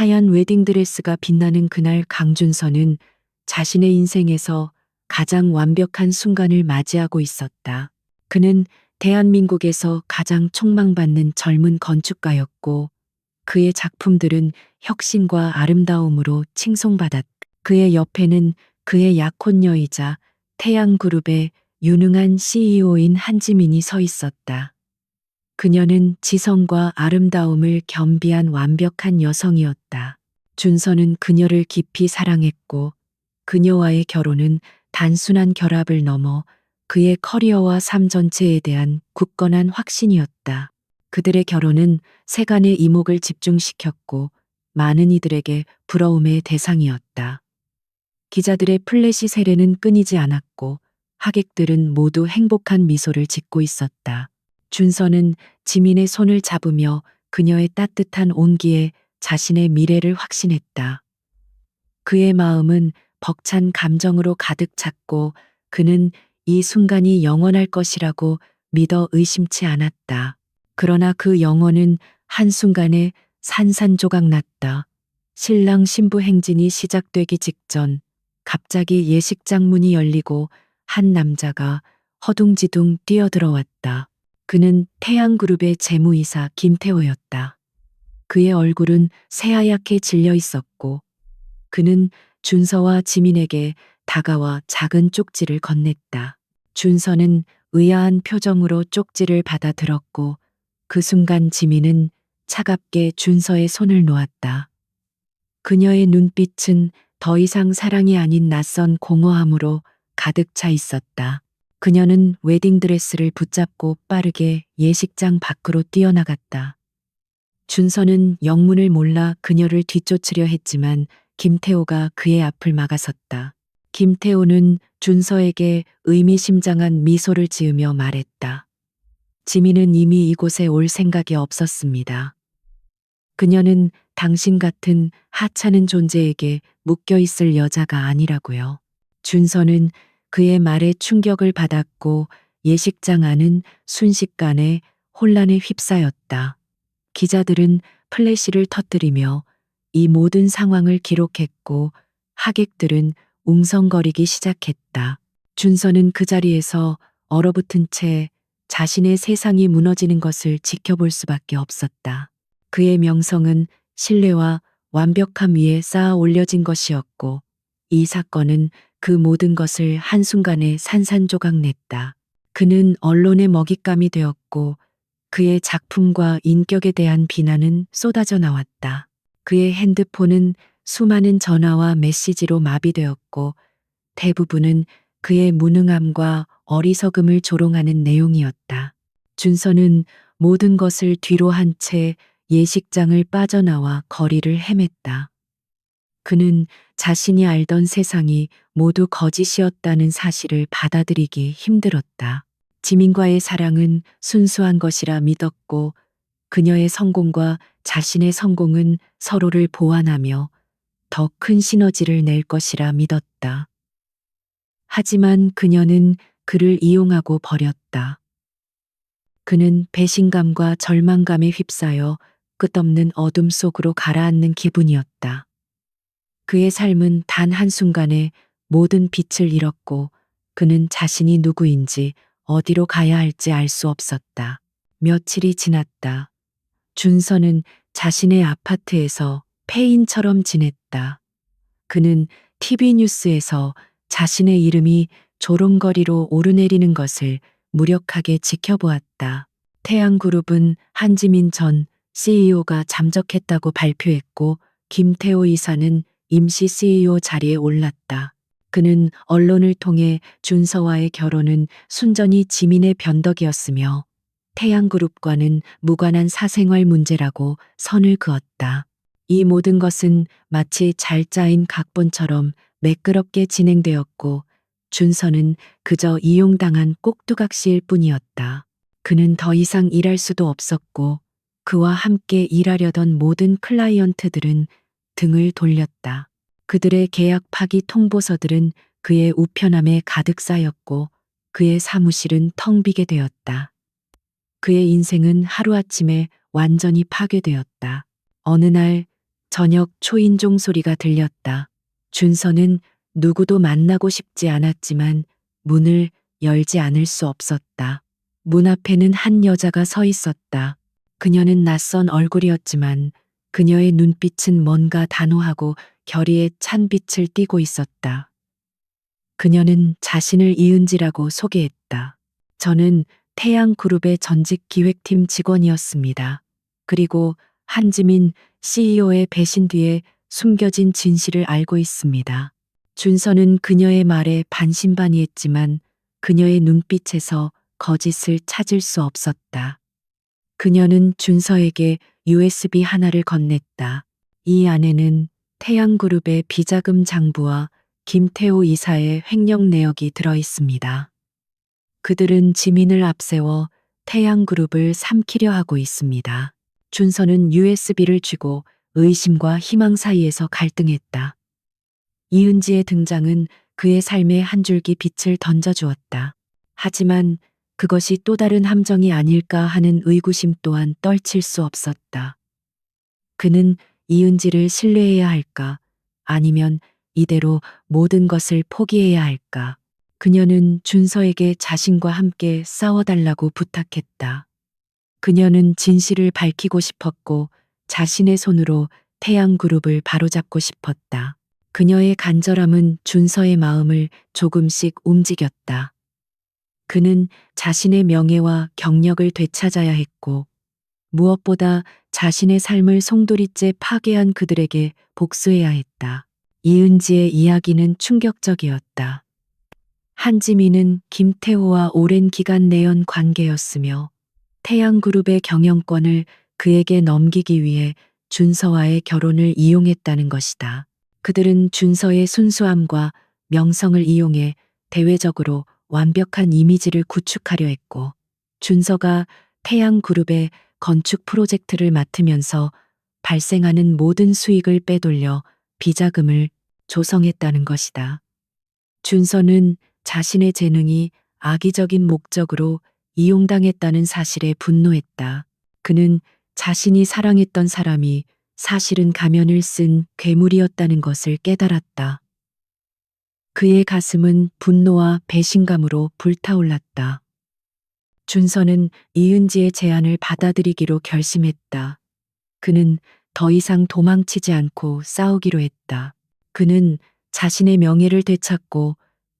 하얀 웨딩드레스가 빛나는 그날 강준서는 자신의 인생에서 가장 완벽한 순간을 맞이하고 있었다. 그는 대한민국에서 가장 촉망받는 젊은 건축가였고 그의 작품들은 혁신과 아름다움으로 칭송받았다. 그의 옆에는 그의 약혼녀이자 태양그룹의 유능한 CEO인 한지민이 서 있었다. 그녀는 지성과 아름다움을 겸비한 완벽한 여성이었다. 준서는 그녀를 깊이 사랑했고 그녀와의 결혼은 단순한 결합을 넘어 그의 커리어와 삶 전체에 대한 굳건한 확신이었다. 그들의 결혼은 세간의 이목을 집중시켰고 많은 이들에게 부러움의 대상이었다. 기자들의 플래시 세례는 끊이지 않았고 하객들은 모두 행복한 미소를 짓고 있었다. 준서는 지민의 손을 잡으며 그녀의 따뜻한 온기에 자신의 미래를 확신했다. 그의 마음은 벅찬 감정으로 가득 찼고 그는 이 순간이 영원할 것이라고 믿어 의심치 않았다. 그러나 그 영혼은 한순간에 산산조각 났다. 신랑 신부 행진이 시작되기 직전 갑자기 예식장 문이 열리고 한 남자가 허둥지둥 뛰어들어왔다. 그는 태양그룹의 재무이사 김태호였다. 그의 얼굴은 새하얗게 질려 있었고 그는 준서와 지민에게 다가와 작은 쪽지를 건넸다. 준서는 의아한 표정으로 쪽지를 받아들었고 그 순간 지민은 차갑게 준서의 손을 놓았다. 그녀의 눈빛은 더 이상 사랑이 아닌 낯선 공허함으로 가득 차 있었다. 그녀는 웨딩드레스를 붙잡고 빠르게 예식장 밖으로 뛰어나갔다. 준서는 영문을 몰라 그녀를 뒤쫓으려 했지만 김태호가 그의 앞을 막아섰다. 김태호는 준서에게 의미심장한 미소를 지으며 말했다. 지민은 이미 이곳에 올 생각이 없었습니다. 그녀는 당신 같은 하찮은 존재에게 묶여 있을 여자가 아니라고요. 준서는 그의 말에 충격을 받았고 예식장 안은 순식간에 혼란에 휩싸였다. 기자들은 플래시를 터뜨리며 이 모든 상황을 기록했고 하객들은 웅성거리기 시작했다. 준서는 그 자리에서 얼어붙은 채 자신의 세상이 무너지는 것을 지켜볼 수밖에 없었다. 그의 명성은 신뢰와 완벽함 위에 쌓아 올려진 것이었고 이 사건은 그 모든 것을 한순간에 산산조각 냈다. 그는 언론의 먹잇감이 되었고 그의 작품과 인격에 대한 비난은 쏟아져 나왔다. 그의 핸드폰은 수많은 전화와 메시지로 마비되었고 대부분은 그의 무능함과 어리석음을 조롱하는 내용이었다. 준서는 모든 것을 뒤로 한 채 예식장을 빠져나와 거리를 헤맸다. 그는 자신이 알던 세상이 모두 거짓이었다는 사실을 받아들이기 힘들었다. 지민과의 사랑은 순수한 것이라 믿었고 그녀의 성공과 자신의 성공은 서로를 보완하며 더 큰 시너지를 낼 것이라 믿었다. 하지만 그녀는 그를 이용하고 버렸다. 그는 배신감과 절망감에 휩싸여 끝없는 어둠 속으로 가라앉는 기분이었다. 그의 삶은 단 한순간에 모든 빛을 잃었고 그는 자신이 누구인지 어디로 가야 할지 알 수 없었다. 며칠이 지났다. 준서는 자신의 아파트에서 폐인처럼 지냈다. 그는 TV 뉴스에서 자신의 이름이 조롱거리로 오르내리는 것을 무력하게 지켜보았다. 태양그룹은 한지민 전 CEO가 잠적했다고 발표했고 김태호 이사는 임시 CEO 자리에 올랐다. 그는 언론을 통해 준서와의 결혼은 순전히 지민의 변덕이었으며 태양그룹과는 무관한 사생활 문제라고 선을 그었다. 이 모든 것은 마치 잘 짜인 각본처럼 매끄럽게 진행되었고 준서는 그저 이용당한 꼭두각시일 뿐이었다. 그는 더 이상 일할 수도 없었고 그와 함께 일하려던 모든 클라이언트들은 등을 돌렸다. 그들의 계약 파기 통보서들은 그의 우편함에 가득 쌓였고 그의 사무실은 텅 비게 되었다. 그의 인생은 하루아침에 완전히 파괴되었다. 어느 날 저녁 초인종 소리가 들렸다. 준서는 누구도 만나고 싶지 않았지만 문을 열지 않을 수 없었다. 문 앞에는 한 여자가 서 있었다. 그녀는 낯선 얼굴이었지만 그녀의 눈빛은 뭔가 단호하고 결의에 찬 빛을 띠고 있었다. 그녀는 자신을 이은지라고 소개했다. 저는 태양그룹의 전직 기획팀 직원이었습니다. 그리고 한지민 CEO의 배신 뒤에 숨겨진 진실을 알고 있습니다. 준서는 그녀의 말에 반신반의했지만 그녀의 눈빛에서 거짓을 찾을 수 없었다. 그녀는 준서에게 USB 하나를 건넸다. 이 안에는 태양그룹의 비자금 장부와 김태호 이사의 횡령 내역이 들어 있습니다. 그들은 지민을 앞세워 태양그룹을 삼키려 하고 있습니다. 준서는 USB를 쥐고 의심과 희망 사이에서 갈등했다. 이은지의 등장은 그의 삶에 한 줄기 빛을 던져주었다. 하지만 그것이 또 다른 함정이 아닐까 하는 의구심 또한 떨칠 수 없었다. 그는 이은지를 신뢰해야 할까? 아니면 이대로 모든 것을 포기해야 할까? 그녀는 준서에게 자신과 함께 싸워달라고 부탁했다. 그녀는 진실을 밝히고 싶었고 자신의 손으로 태양그룹을 바로잡고 싶었다. 그녀의 간절함은 준서의 마음을 조금씩 움직였다. 그는 자신의 명예와 경력을 되찾아야 했고 무엇보다 자신의 삶을 송두리째 파괴한 그들에게 복수해야 했다. 이은지의 이야기는 충격적이었다. 한지민은 김태호와 오랜 기간 내연 관계였으며 태양그룹의 경영권을 그에게 넘기기 위해 준서와의 결혼을 이용했다는 것이다. 그들은 준서의 순수함과 명성을 이용해 대외적으로 완벽한 이미지를 구축하려 했고 준서가 태양그룹의 건축 프로젝트를 맡으면서 발생하는 모든 수익을 빼돌려 비자금을 조성했다는 것이다. 준서는 자신의 재능이 악의적인 목적으로 이용당했다는 사실에 분노했다. 그는 자신이 사랑했던 사람이 사실은 가면을 쓴 괴물이었다는 것을 깨달았다. 그의 가슴은 분노와 배신감으로 불타올랐다. 준서는 이은지의 제안을 받아들이기로 결심했다. 그는 더 이상 도망치지 않고 싸우기로 했다. 그는 자신의 명예를 되찾고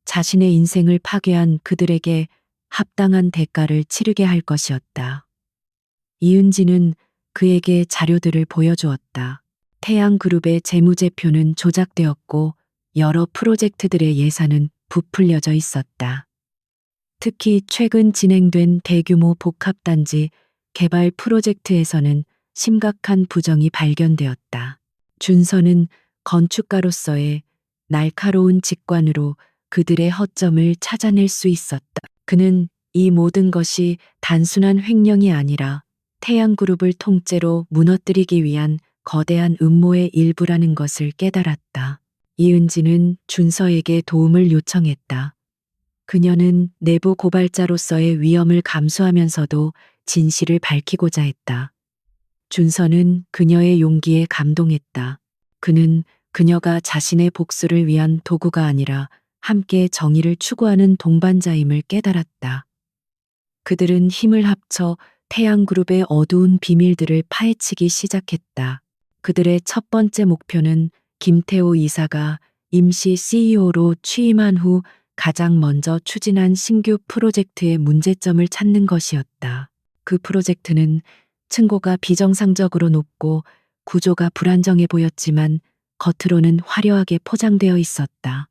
자신의 인생을 파괴한 그들에게 합당한 대가를 치르게 할 것이었다. 이은지는 그에게 자료들을 보여주었다. 태양그룹의 재무제표는 조작되었고 여러 프로젝트들의 예산은 부풀려져 있었다. 특히 최근 진행된 대규모 복합단지 개발 프로젝트에서는 심각한 부정이 발견되었다. 준서는 건축가로서의 날카로운 직관으로 그들의 허점을 찾아낼 수 있었다. 그는 이 모든 것이 단순한 횡령이 아니라 태양그룹을 통째로 무너뜨리기 위한 거대한 음모의 일부라는 것을 깨달았다. 이은지는 준서에게 도움을 요청했다. 그녀는 내부 고발자로서의 위험을 감수하면서도 진실을 밝히고자 했다. 준서는 그녀의 용기에 감동했다. 그는 그녀가 자신의 복수를 위한 도구가 아니라 함께 정의를 추구하는 동반자임을 깨달았다. 그들은 힘을 합쳐 태양그룹의 어두운 비밀들을 파헤치기 시작했다. 그들의 첫 번째 목표는 김태호 이사가 임시 CEO로 취임한 후 가장 먼저 추진한 신규 프로젝트의 문제점을 찾는 것이었다. 그 프로젝트는 층고가 비정상적으로 높고 구조가 불안정해 보였지만 겉으로는 화려하게 포장되어 있었다.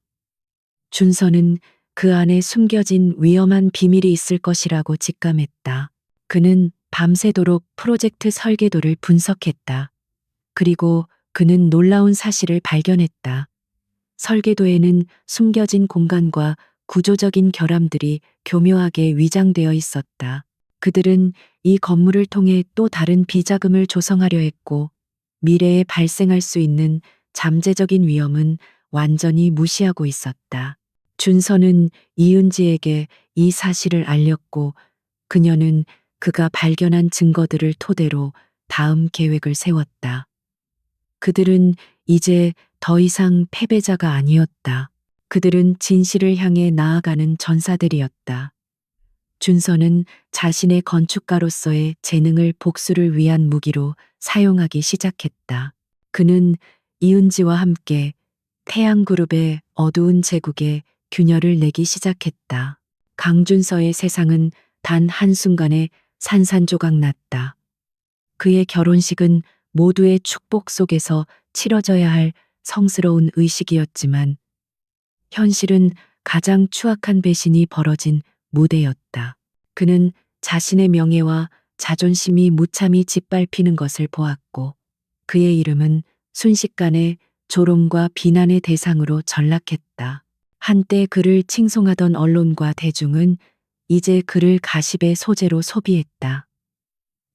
준서는 그 안에 숨겨진 위험한 비밀이 있을 것이라고 직감했다. 그는 밤새도록 프로젝트 설계도를 분석했다. 그리고 그는 놀라운 사실을 발견했다. 설계도에는 숨겨진 공간과 구조적인 결함들이 교묘하게 위장되어 있었다. 그들은 이 건물을 통해 또 다른 비자금을 조성하려 했고 미래에 발생할 수 있는 잠재적인 위험은 완전히 무시하고 있었다. 준서는 이은지에게 이 사실을 알렸고 그녀는 그가 발견한 증거들을 토대로 다음 계획을 세웠다. 그들은 이제 더 이상 패배자가 아니었다. 그들은 진실을 향해 나아가는 전사들이었다. 준서는 자신의 건축가로서의 재능을 복수를 위한 무기로 사용하기 시작했다. 그는 이은지와 함께 태양그룹의 어두운 제국에 균열을 내기 시작했다. 강준서의 세상은 단 한순간에 산산조각 났다. 그의 결혼식은 모두의 축복 속에서 치러져야 할 성스러운 의식이었지만 현실은 가장 추악한 배신이 벌어진 무대였다. 그는 자신의 명예와 자존심이 무참히 짓밟히는 것을 보았고 그의 이름은 순식간에 조롱과 비난의 대상으로 전락했다. 한때 그를 칭송하던 언론과 대중은 이제 그를 가십의 소재로 소비했다.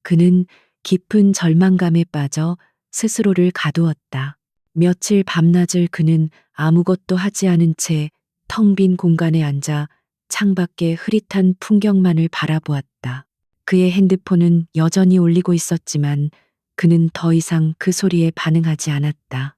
그는 깊은 절망감에 빠져 스스로를 가두었다. 며칠 밤낮을 그는 아무것도 하지 않은 채 텅 빈 공간에 앉아 창밖의 흐릿한 풍경만을 바라보았다. 그의 핸드폰은 여전히 울리고 있었지만 그는 더 이상 그 소리에 반응하지 않았다.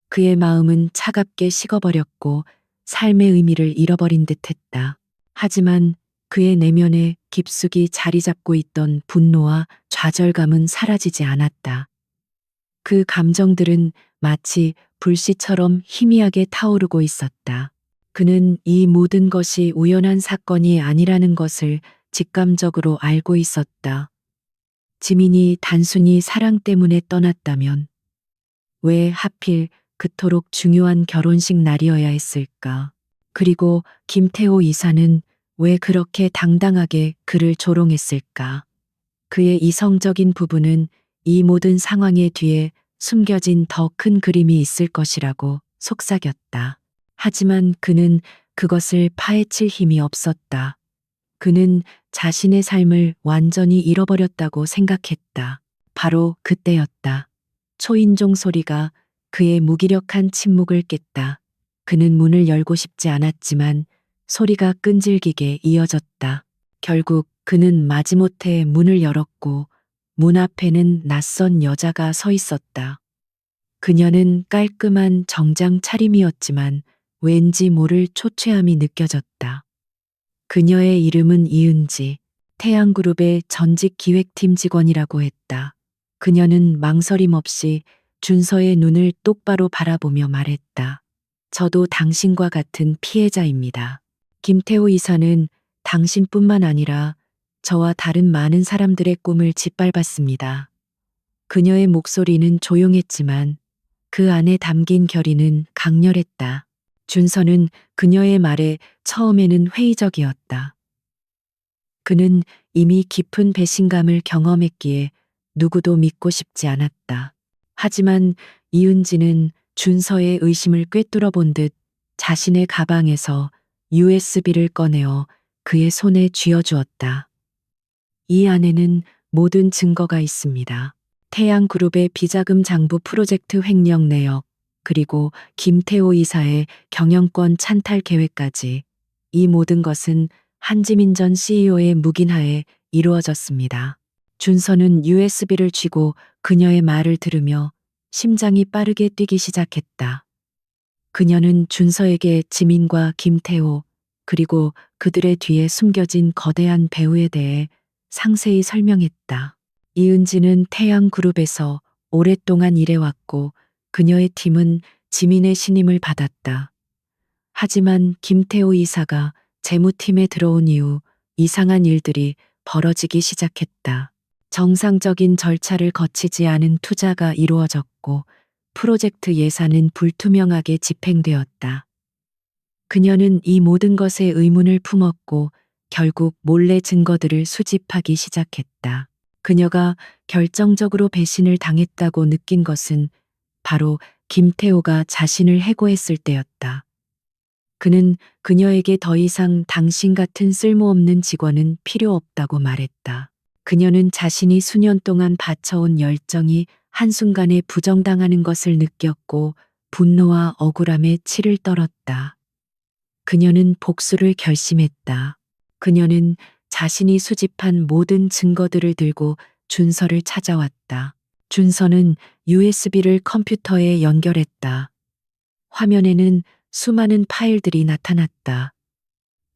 그의 마음은 차갑게 식어버렸고 삶의 의미를 잃어버린 듯했다. 하지만 그의 내면에 깊숙이 자리 잡고 있던 분노와 좌절감은 사라지지 않았다. 그 감정들은 마치 불씨처럼 희미하게 타오르고 있었다. 그는 이 모든 것이 우연한 사건이 아니라는 것을 직감적으로 알고 있었다. 지민이 단순히 사랑 때문에 떠났다면 왜 하필 그토록 중요한 결혼식 날이어야 했을까? 그리고 김태호 이사는 왜 그렇게 당당하게 그를 조롱했을까? 그의 이성적인 부분은 이 모든 상황의 뒤에 숨겨진 더 큰 그림이 있을 것이라고 속삭였다. 하지만 그는 그것을 파헤칠 힘이 없었다. 그는 자신의 삶을 완전히 잃어버렸다고 생각했다. 바로 그때였다. 초인종 소리가 그의 무기력한 침묵을 깼다. 그는 문을 열고 싶지 않았지만 소리가 끈질기게 이어졌다. 결국 그는 마지못해 문을 열었고 문 앞에는 낯선 여자가 서 있었다. 그녀는 깔끔한 정장 차림이었지만 왠지 모를 초췌함이 느껴졌다. 그녀의 이름은 이은지, 태양그룹의 전직 기획팀 직원이라고 했다. 그녀는 망설임 없이 준서의 눈을 똑바로 바라보며 말했다. 저도 당신과 같은 피해자입니다. 김태호 이사는 당신뿐만 아니라 저와 다른 많은 사람들의 꿈을 짓밟았습니다. 그녀의 목소리는 조용했지만 그 안에 담긴 결의는 강렬했다. 준서는 그녀의 말에 처음에는 회의적이었다. 그는 이미 깊은 배신감을 경험했기에 누구도 믿고 싶지 않았다. 하지만 이은지는 준서의 의심을 꿰뚫어 본 듯 자신의 가방에서 USB를 꺼내어 그의 손에 쥐어주었다. 이 안에는 모든 증거가 있습니다. 태양그룹의 비자금 장부 프로젝트 횡령 내역, 그리고 김태호 이사의 경영권 찬탈 계획까지 이 모든 것은 한지민 전 CEO의 묵인하에 이루어졌습니다. 준서는 USB를 쥐고 그녀의 말을 들으며 심장이 빠르게 뛰기 시작했다. 그녀는 준서에게 지민과 김태호, 그리고 그들의 뒤에 숨겨진 거대한 배후에 대해 상세히 설명했다. 이은지는 태양그룹에서 오랫동안 일해왔고 그녀의 팀은 지민의 신임을 받았다. 하지만 김태호 이사가 재무팀에 들어온 이후 이상한 일들이 벌어지기 시작했다. 정상적인 절차를 거치지 않은 투자가 이루어졌고 프로젝트 예산은 불투명하게 집행되었다. 그녀는 이 모든 것에 의문을 품었고 결국 몰래 증거들을 수집하기 시작했다. 그녀가 결정적으로 배신을 당했다고 느낀 것은 바로 김태호가 자신을 해고했을 때였다. 그는 그녀에게 더 이상 당신 같은 쓸모없는 직원은 필요 없다고 말했다. 그녀는 자신이 수년 동안 바쳐온 열정이 한순간에 부정당하는 것을 느꼈고 분노와 억울함에 치를 떨었다. 그녀는 복수를 결심했다. 그녀는 자신이 수집한 모든 증거들을 들고 준서를 찾아왔다. 준서는 USB를 컴퓨터에 연결했다. 화면에는 수많은 파일들이 나타났다.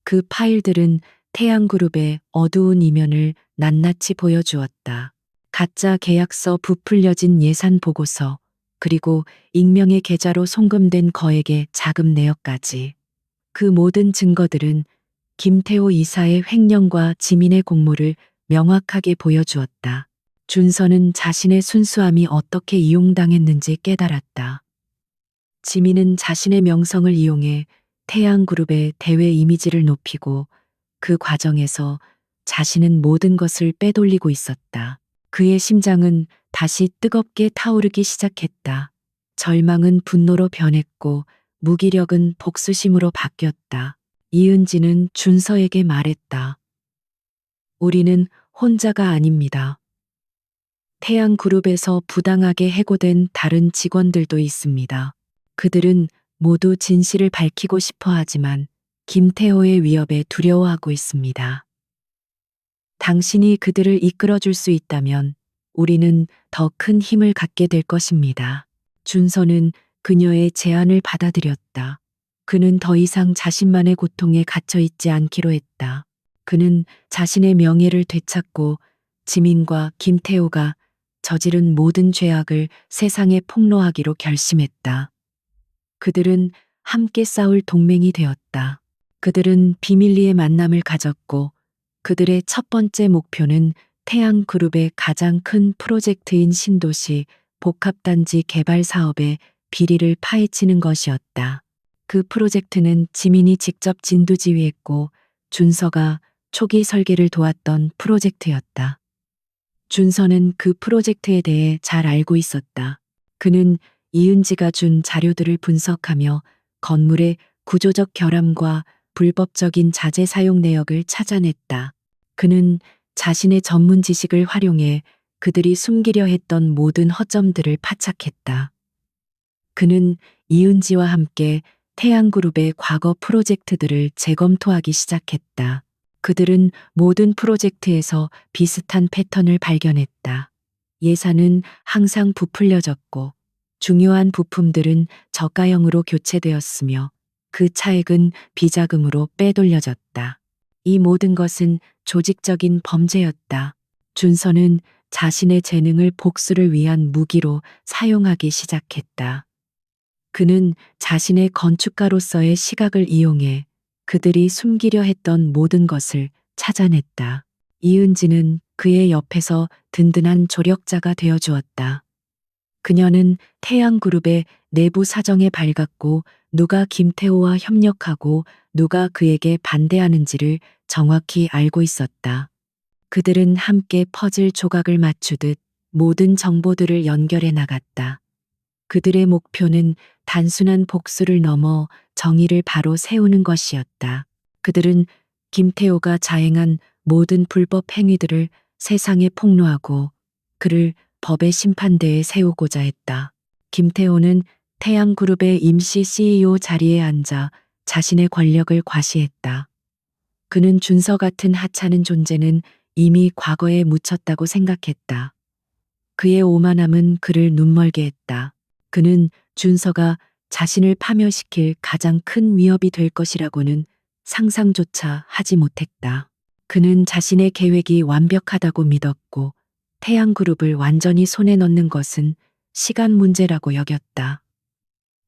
그 파일들은 태양그룹의 어두운 이면을 낱낱이 보여주었다. 가짜 계약서, 부풀려진 예산 보고서, 그리고 익명의 계좌로 송금된 거액의 자금 내역까지. 그 모든 증거들은 김태호 이사의 횡령과 지민의 공모를 명확하게 보여주었다. 준서는 자신의 순수함이 어떻게 이용당했는지 깨달았다. 지민은 자신의 명성을 이용해 태양그룹의 대외 이미지를 높이고 그 과정에서 자신은 모든 것을 빼돌리고 있었다. 그의 심장은 다시 뜨겁게 타오르기 시작했다. 절망은 분노로 변했고 무기력은 복수심으로 바뀌었다. 이은지는 준서에게 말했다. 우리는 혼자가 아닙니다. 태양그룹에서 부당하게 해고된 다른 직원들도 있습니다. 그들은 모두 진실을 밝히고 싶어 하지만 김태호의 위협에 두려워하고 있습니다. 당신이 그들을 이끌어줄 수 있다면 우리는 더 큰 힘을 갖게 될 것입니다. 준서는 그녀의 제안을 받아들였다. 그는 더 이상 자신만의 고통에 갇혀 있지 않기로 했다. 그는 자신의 명예를 되찾고 지민과 김태호가 저지른 모든 죄악을 세상에 폭로하기로 결심했다. 그들은 함께 싸울 동맹이 되었다. 그들은 비밀리에 만남을 가졌고 그들의 첫 번째 목표는 태양그룹의 가장 큰 프로젝트인 신도시 복합단지 개발 사업의 비리를 파헤치는 것이었다. 그 프로젝트는 지민이 직접 진두지휘했고 준서가 초기 설계를 도왔던 프로젝트였다. 준서는 그 프로젝트에 대해 잘 알고 있었다. 그는 이은지가 준 자료들을 분석하며 건물의 구조적 결함과 불법적인 자재 사용 내역을 찾아냈다. 그는 자신의 전문 지식을 활용해 그들이 숨기려 했던 모든 허점들을 파착했다. 그는 이은지와 함께 태양그룹의 과거 프로젝트들을 재검토하기 시작했다. 그들은 모든 프로젝트에서 비슷한 패턴을 발견했다. 예산은 항상 부풀려졌고 중요한 부품들은 저가형으로 교체되었으며 그 차액은 비자금으로 빼돌려졌다. 이 모든 것은 조직적인 범죄였다. 준서는 자신의 재능을 복수를 위한 무기로 사용하기 시작했다. 그는 자신의 건축가로서의 시각을 이용해 그들이 숨기려 했던 모든 것을 찾아냈다. 이은지는 그의 옆에서 든든한 조력자가 되어 주었다. 그녀는 태양그룹의 내부 사정에 밝았고 누가 김태호와 협력하고 누가 그에게 반대하는지를 정확히 알고 있었다. 그들은 함께 퍼즐 조각을 맞추듯 모든 정보들을 연결해 나갔다. 그들의 목표는 단순한 복수를 넘어 정의를 바로 세우는 것이었다. 그들은 김태호가 자행한 모든 불법 행위들을 세상에 폭로하고 그를 법의 심판대에 세우고자 했다. 김태호는 태양그룹의 임시 CEO 자리에 앉아 자신의 권력을 과시했다. 그는 준서 같은 하찮은 존재는 이미 과거에 묻혔다고 생각했다. 그의 오만함은 그를 눈멀게 했다. 그는 준서가 자신을 파멸시킬 가장 큰 위협이 될 것이라고는 상상조차 하지 못했다. 그는 자신의 계획이 완벽하다고 믿었고 태양그룹을 완전히 손에 넣는 것은 시간 문제라고 여겼다.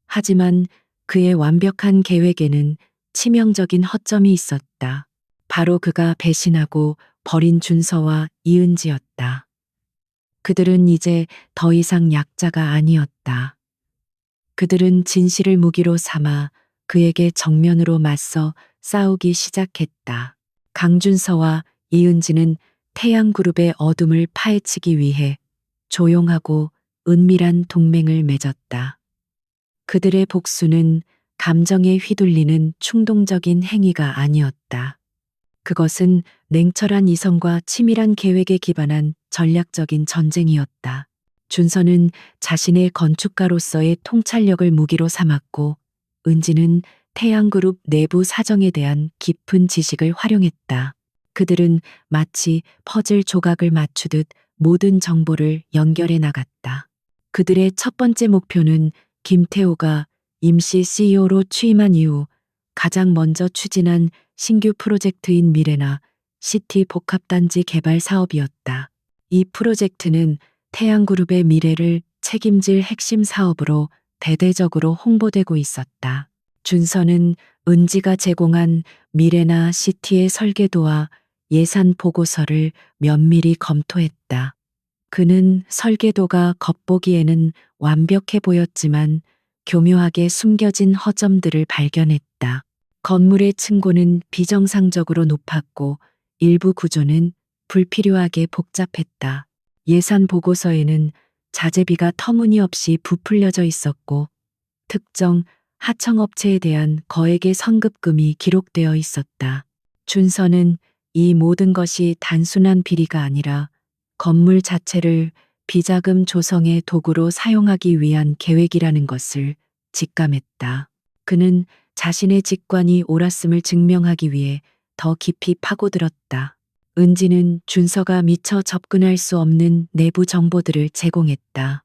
하지만 그의 완벽한 계획에는 치명적인 허점이 있었다. 바로 그가 배신하고 버린 준서와 이은지였다. 그들은 이제 더 이상 약자가 아니었다. 그들은 진실을 무기로 삼아 그에게 정면으로 맞서 싸우기 시작했다. 강준서와 이은지는 태양그룹의 어둠을 파헤치기 위해 조용하고 은밀한 동맹을 맺었다. 그들의 복수는 감정에 휘둘리는 충동적인 행위가 아니었다. 그것은 냉철한 이성과 치밀한 계획에 기반한 전략적인 전쟁이었다. 준서는 자신의 건축가로서의 통찰력을 무기로 삼았고 은지는 태양그룹 내부 사정에 대한 깊은 지식을 활용했다. 그들은 마치 퍼즐 조각을 맞추듯 모든 정보를 연결해 나갔다. 그들의 첫 번째 목표는 김태호가 임시 CEO로 취임한 이후 가장 먼저 추진한 신규 프로젝트인 미래나 시티 복합단지 개발 사업이었다. 이 프로젝트는 태양그룹의 미래를 책임질 핵심 사업으로 대대적으로 홍보되고 있었다. 준서는 은지가 제공한 미래나 시티의 설계도와 예산 보고서를 면밀히 검토했다. 그는 설계도가 겉보기에는 완벽해 보였지만 교묘하게 숨겨진 허점들을 발견했다. 건물의 층고는 비정상적으로 높았고 일부 구조는 불필요하게 복잡했다. 예산 보고서에는 자재비가 터무니없이 부풀려져 있었고 특정 하청업체에 대한 거액의 선급금이 기록되어 있었다. 준서는 이 모든 것이 단순한 비리가 아니라 건물 자체를 비자금 조성의 도구로 사용하기 위한 계획이라는 것을 직감했다. 그는 자신의 직관이 옳았음을 증명하기 위해 더 깊이 파고들었다. 은지는 준서가 미처 접근할 수 없는 내부 정보들을 제공했다.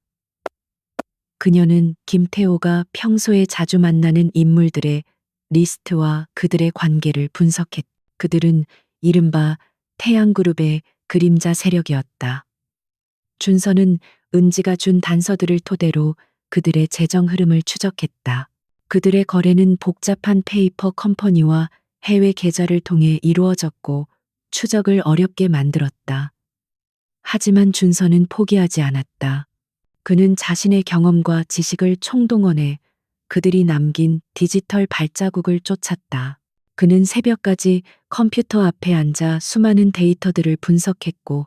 그녀는 김태호가 평소에 자주 만나는 인물들의 리스트와 그들의 관계를 분석했다. 그들은 이른바 태양그룹의 그림자 세력이었다. 준서는 은지가 준 단서들을 토대로 그들의 재정 흐름을 추적했다. 그들의 거래는 복잡한 페이퍼 컴퍼니와 해외 계좌를 통해 이루어졌고 추적을 어렵게 만들었다. 하지만 준서는 포기하지 않았다. 그는 자신의 경험과 지식을 총동원해 그들이 남긴 디지털 발자국을 쫓았다. 그는 새벽까지 컴퓨터 앞에 앉아 수많은 데이터들을 분석했고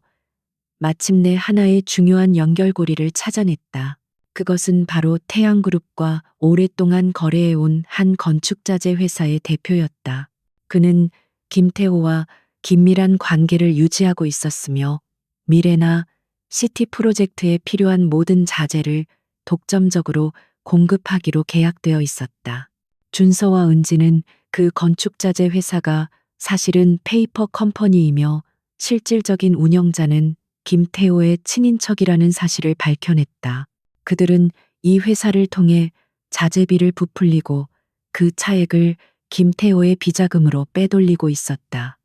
마침내 하나의 중요한 연결고리를 찾아냈다. 그것은 바로 태양그룹과 오랫동안 거래해온 한 건축자재 회사의 대표였다. 그는 김태호와 긴밀한 관계를 유지하고 있었으며 미래나 시티 프로젝트에 필요한 모든 자재를 독점적으로 공급하기로 계약되어 있었다. 준서와 은지는 그 건축자재 회사가 사실은 페이퍼 컴퍼니이며 실질적인 운영자는 김태호의 친인척이라는 사실을 밝혀냈다. 그들은 이 회사를 통해 자재비를 부풀리고 그 차액을 김태호의 비자금으로 빼돌리고 있었다.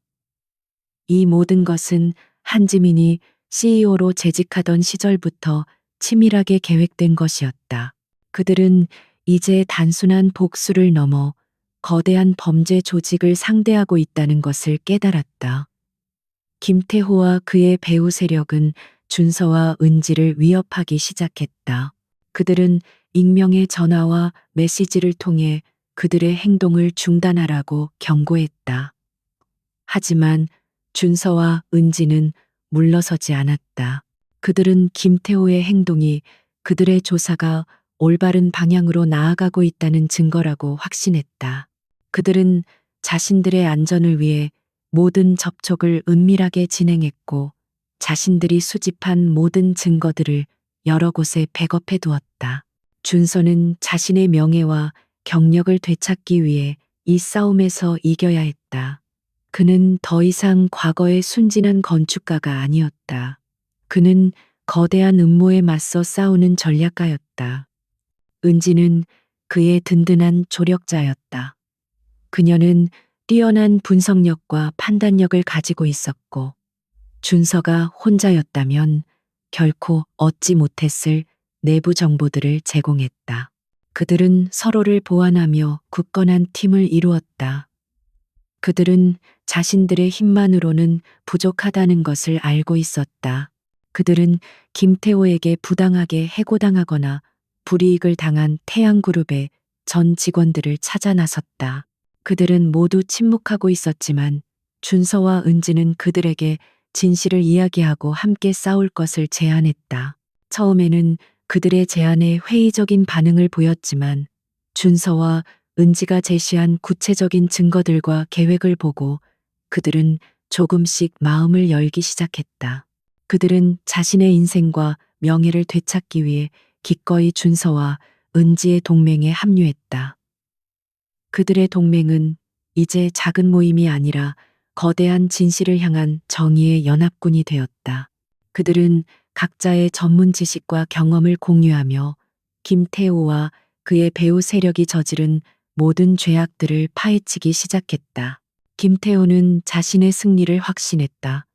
이 모든 것은 한지민이 CEO로 재직하던 시절부터 치밀하게 계획된 것이었다. 그들은 이제 단순한 복수를 넘어 거대한 범죄 조직을 상대하고 있다는 것을 깨달았다. 김태호와 그의 배후 세력은 준서와 은지를 위협하기 시작했다. 그들은 익명의 전화와 메시지를 통해 그들의 행동을 중단하라고 경고했다. 하지만 준서와 은지는 물러서지 않았다. 그들은 김태호의 행동이 그들의 조사가 올바른 방향으로 나아가고 있다는 증거라고 확신했다. 그들은 자신들의 안전을 위해 모든 접촉을 은밀하게 진행했고 자신들이 수집한 모든 증거들을 여러 곳에 백업해 두었다. 준서는 자신의 명예와 경력을 되찾기 위해 이 싸움에서 이겨야 했다. 그는 더 이상 과거의 순진한 건축가가 아니었다. 그는 거대한 음모에 맞서 싸우는 전략가였다. 은지는 그의 든든한 조력자였다. 그녀는 뛰어난 분석력과 판단력을 가지고 있었고 준서가 혼자였다면 결코 얻지 못했을 내부 정보들을 제공했다. 그들은 서로를 보완하며 굳건한 팀을 이루었다. 그들은 자신들의 힘만으로는 부족하다는 것을 알고 있었다. 그들은 김태호에게 부당하게 해고당하거나 불이익을 당한 태양그룹의 전 직원들을 찾아 나섰다. 그들은 모두 침묵하고 있었지만 준서와 은지는 그들에게 진실을 이야기하고 함께 싸울 것을 제안했다. 처음에는 그들의 제안에 회의적인 반응을 보였지만 준서와 은지가 제시한 구체적인 증거들과 계획을 보고 그들은 조금씩 마음을 열기 시작했다. 그들은 자신의 인생과 명예를 되찾기 위해 기꺼이 준서와 은지의 동맹에 합류했다. 그들의 동맹은 이제 작은 모임이 아니라 거대한 진실을 향한 정의의 연합군이 되었다. 그들은 각자의 전문 지식과 경험을 공유하며 김태호와 그의 배우 세력이 저지른 모든 죄악들을 파헤치기 시작했다. 김태호는 자신의 승리를 확신했다.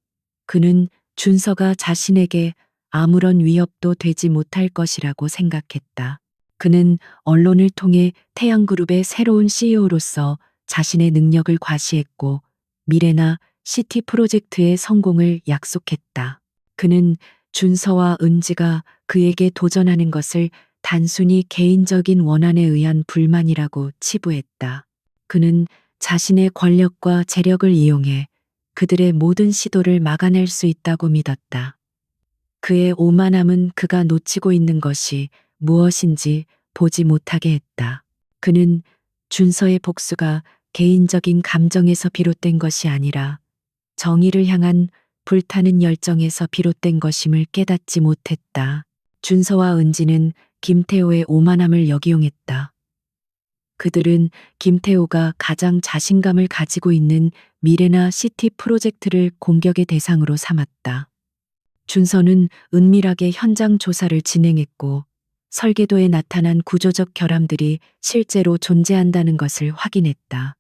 그는 준서가 자신에게 아무런 위협도 되지 못할 것이라고 생각했다. 그는 언론을 통해 태양그룹의 새로운 CEO로서 자신의 능력을 과시했고 미래나 시티 프로젝트의 성공을 약속했다. 그는 준서와 은지가 그에게 도전하는 것을 단순히 개인적인 원한에 의한 불만이라고 치부했다. 그는 자신의 권력과 재력을 이용해 그들의 모든 시도를 막아낼 수 있다고 믿었다. 그의 오만함은 그가 놓치고 있는 것이 무엇인지 보지 못하게 했다. 그는 준서의 복수가 개인적인 감정에서 비롯된 것이 아니라 정의를 향한 불타는 열정에서 비롯된 것임을 깨닫지 못했다. 준서와 은지는 김태호의 오만함을 역이용했다. 그들은 김태호가 가장 자신감을 가지고 있는 미래나 시티 프로젝트를 공격의 대상으로 삼았다. 준서는 은밀하게 현장 조사를 진행했고 설계도에 나타난 구조적 결함들이 실제로 존재한다는 것을 확인했다.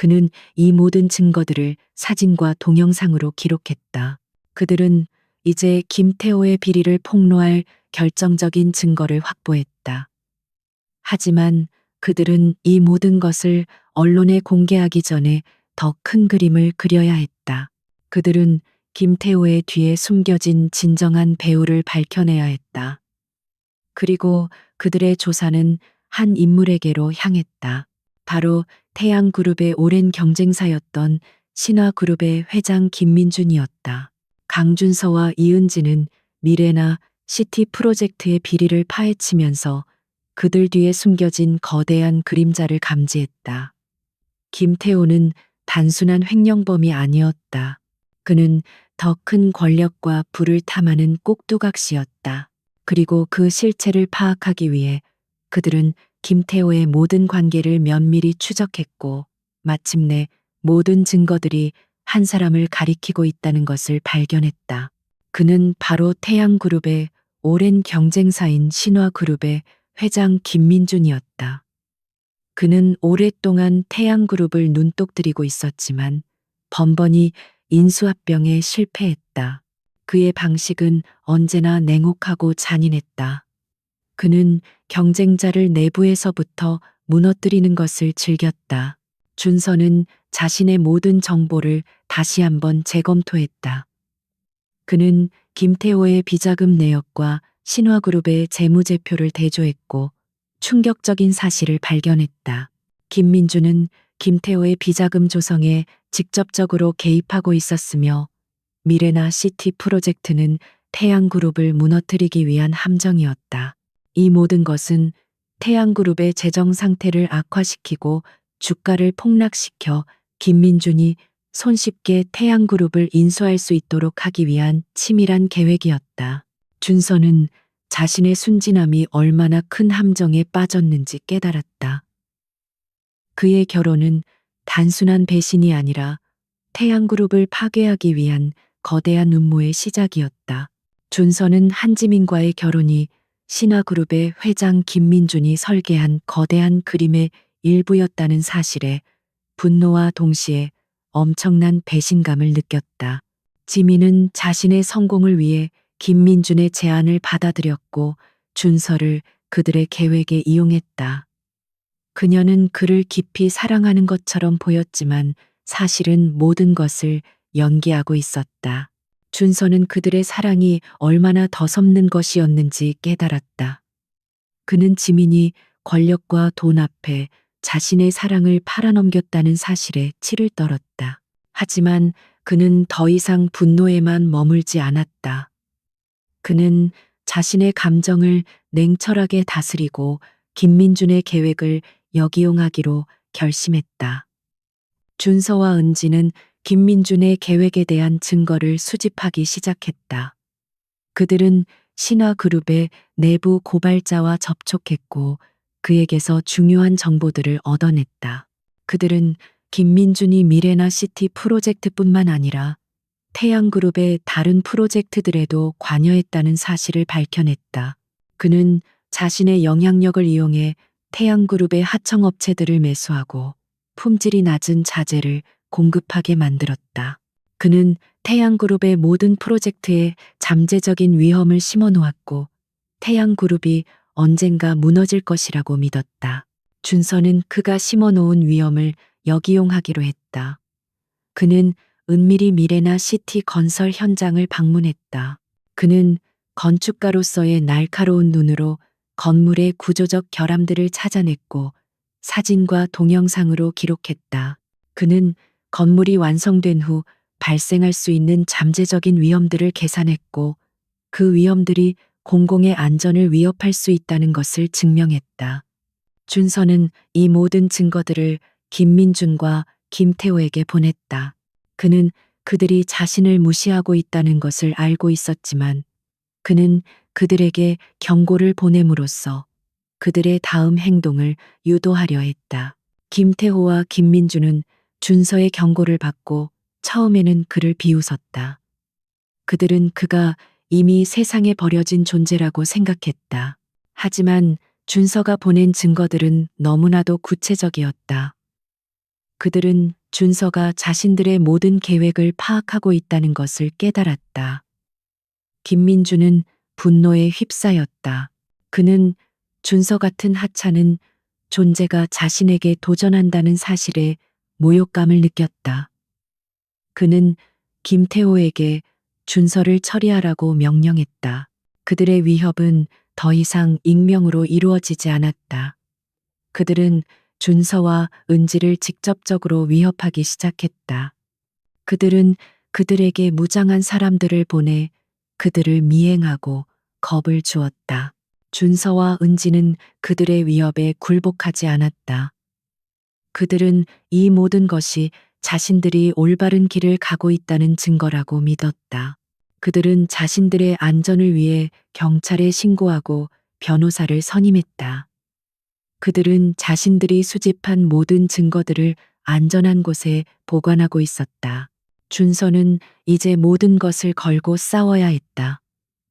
그는 이 모든 증거들을 사진과 동영상으로 기록했다. 그들은 이제 김태호의 비리를 폭로할 결정적인 증거를 확보했다. 하지만 그들은 이 모든 것을 언론에 공개하기 전에 더 큰 그림을 그려야 했다. 그들은 김태호의 뒤에 숨겨진 진정한 배우를 밝혀내야 했다. 그리고 그들의 조사는 한 인물에게로 향했다. 바로 태양그룹의 오랜 경쟁사였던 신화그룹의 회장 김민준이었다. 강준서와 이은지는 미래나 시티 프로젝트의 비리를 파헤치면서 그들 뒤에 숨겨진 거대한 그림자를 감지했다. 김태호는 단순한 횡령범이 아니었다. 그는 더 큰 권력과 부를 탐하는 꼭두각시였다. 그리고 그 실체를 파악하기 위해 그들은 김태호의 모든 관계를 면밀히 추적했고 마침내 모든 증거들이 한 사람을 가리키고 있다는 것을 발견했다. 그는 바로 태양그룹의 오랜 경쟁사인 신화그룹의 회장 김민준이었다. 그는 오랫동안 태양그룹을 눈독들이고 있었지만 번번이 인수합병에 실패했다. 그의 방식은 언제나 냉혹하고 잔인했다. 그는 경쟁자를 내부에서부터 무너뜨리는 것을 즐겼다. 준서는 자신의 모든 정보를 다시 한번 재검토했다. 그는 김태호의 비자금 내역과 신화그룹의 재무제표를 대조했고 충격적인 사실을 발견했다. 김민주는 김태호의 비자금 조성에 직접적으로 개입하고 있었으며 미래나 시티 프로젝트는 태양그룹을 무너뜨리기 위한 함정이었다. 이 모든 것은 태양그룹의 재정 상태를 악화시키고 주가를 폭락시켜 김민준이 손쉽게 태양그룹을 인수할 수 있도록 하기 위한 치밀한 계획이었다. 준서는 자신의 순진함이 얼마나 큰 함정에 빠졌는지 깨달았다. 그의 결혼은 단순한 배신이 아니라 태양그룹을 파괴하기 위한 거대한 음모의 시작이었다. 준서는 한지민과의 결혼이 신화그룹의 회장 김민준이 설계한 거대한 그림의 일부였다는 사실에 분노와 동시에 엄청난 배신감을 느꼈다. 지민은 자신의 성공을 위해 김민준의 제안을 받아들였고 준서를 그들의 계획에 이용했다. 그녀는 그를 깊이 사랑하는 것처럼 보였지만 사실은 모든 것을 연기하고 있었다. 준서는 그들의 사랑이 얼마나 더섭는 것이었는지 깨달았다. 그는 지민이 권력과 돈 앞에 자신의 사랑을 팔아넘겼다는 사실에 치를 떨었다. 하지만 그는 더 이상 분노에만 머물지 않았다. 그는 자신의 감정을 냉철하게 다스리고 김민준의 계획을 역이용하기로 결심했다. 준서와 은지는 김민준의 계획에 대한 증거를 수집하기 시작했다. 그들은 신화그룹의 내부 고발자와 접촉했고 그에게서 중요한 정보들을 얻어냈다. 그들은 김민준이 미래나 시티 프로젝트뿐만 아니라 태양그룹의 다른 프로젝트들에도 관여했다는 사실을 밝혀냈다. 그는 자신의 영향력을 이용해 태양그룹의 하청업체들을 매수하고 품질이 낮은 자재를 공급하게 만들었다. 그는 태양그룹의 모든 프로젝트에 잠재적인 위험을 심어 놓았고 태양그룹이 언젠가 무너질 것이라고 믿었다. 준서는 그가 심어 놓은 위험을 역이용하기로 했다. 그는 은밀히 미래나 시티 건설 현장을 방문했다. 그는 건축가로서의 날카로운 눈으로 건물의 구조적 결함들을 찾아냈고 사진과 동영상으로 기록했다. 그는 건물이 완성된 후 발생할 수 있는 잠재적인 위험들을 계산했고 그 위험들이 공공의 안전을 위협할 수 있다는 것을 증명했다. 준서는 이 모든 증거들을 김민준과 김태호에게 보냈다. 그는 그들이 자신을 무시하고 있다는 것을 알고 있었지만 그는 그들에게 경고를 보냄으로써 그들의 다음 행동을 유도하려 했다. 김태호와 김민주는 준서의 경고를 받고 처음에는 그를 비웃었다. 그들은 그가 이미 세상에 버려진 존재라고 생각했다. 하지만 준서가 보낸 증거들은 너무나도 구체적이었다. 그들은 준서가 자신들의 모든 계획을 파악하고 있다는 것을 깨달았다. 김민주는 분노에 휩싸였다. 그는 준서 같은 하찮은 존재가 자신에게 도전한다는 사실에 모욕감을 느꼈다. 그는 김태호에게 준서를 처리하라고 명령했다. 그들의 위협은 더 이상 익명으로 이루어지지 않았다. 그들은 준서와 은지를 직접적으로 위협하기 시작했다. 그들은 그들에게 무장한 사람들을 보내 그들을 미행하고 겁을 주었다. 준서와 은지는 그들의 위협에 굴복하지 않았다. 그들은 이 모든 것이 자신들이 올바른 길을 가고 있다는 증거라고 믿었다. 그들은 자신들의 안전을 위해 경찰에 신고하고 변호사를 선임했다. 그들은 자신들이 수집한 모든 증거들을 안전한 곳에 보관하고 있었다. 준서는 이제 모든 것을 걸고 싸워야 했다.